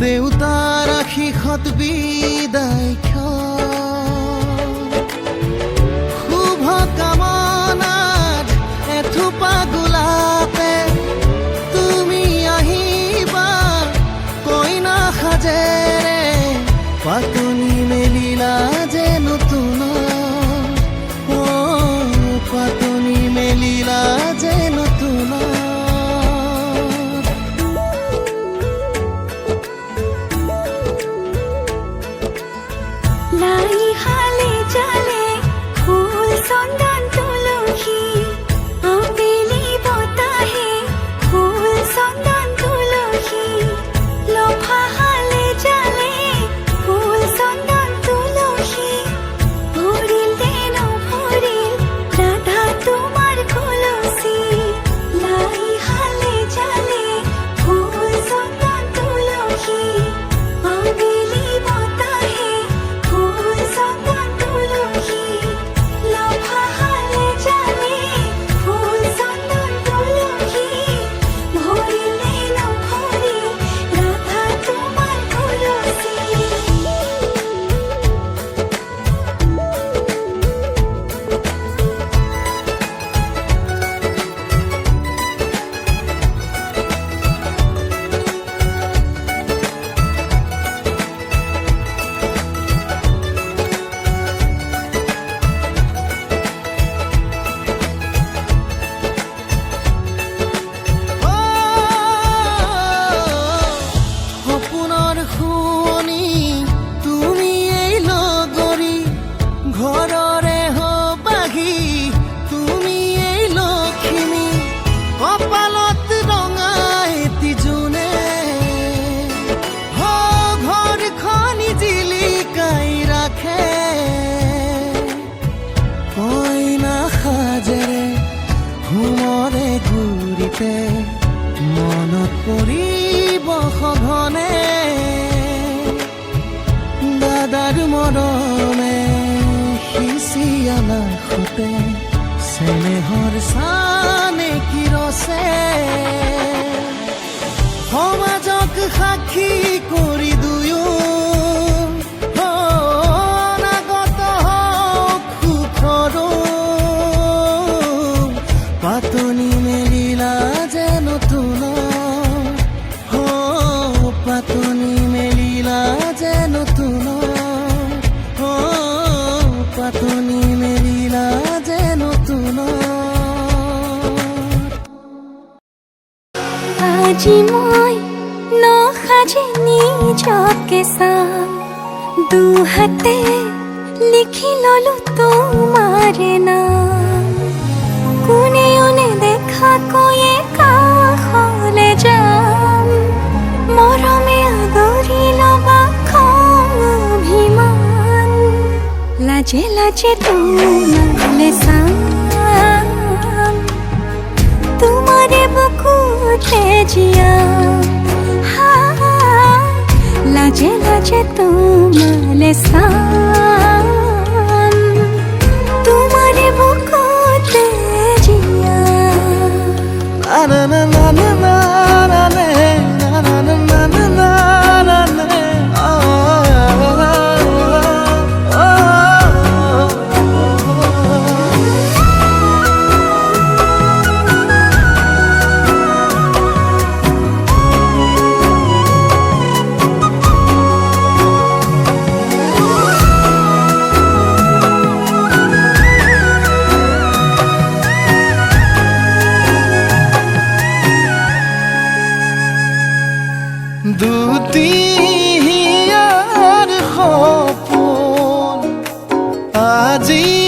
দেউতাৰ আশীষত বিদায় শুভ কামনাত এথোপা গোলাপে তুমি আহিবা কইনা সাজেৰে পাতনি মেলিলা যে নতুন পাতনি মেলিলা যে নতুন মনত পৰিব সঘনে দাদাৰ মৰমে সিঁচি আনাৰ সতে চেনেহৰ চানে কিৰছে সমাজক সাক্ষী কৰি দুয়ো অনাগত হওক সুখৰো পাতনি মেলিলা যে নতুন পাতনি মেলিলা যে নতুন পাতনি মেলিলা যে নতুন আজি মই নসাজে নিজকে চাম দুহাতে লিখি ললো তোমাৰ নাম কোনেও নেদেখাকৈ কাষ লাজে লাজে তোমালে চাম তোমাৰে বুকুতে জিয়াম লাজে লাজে তোমালে চাম তোমাৰে বুকুতে জিয়াম না না না না না না না না না না না না না না দুটিয়াৰ সপোন আজি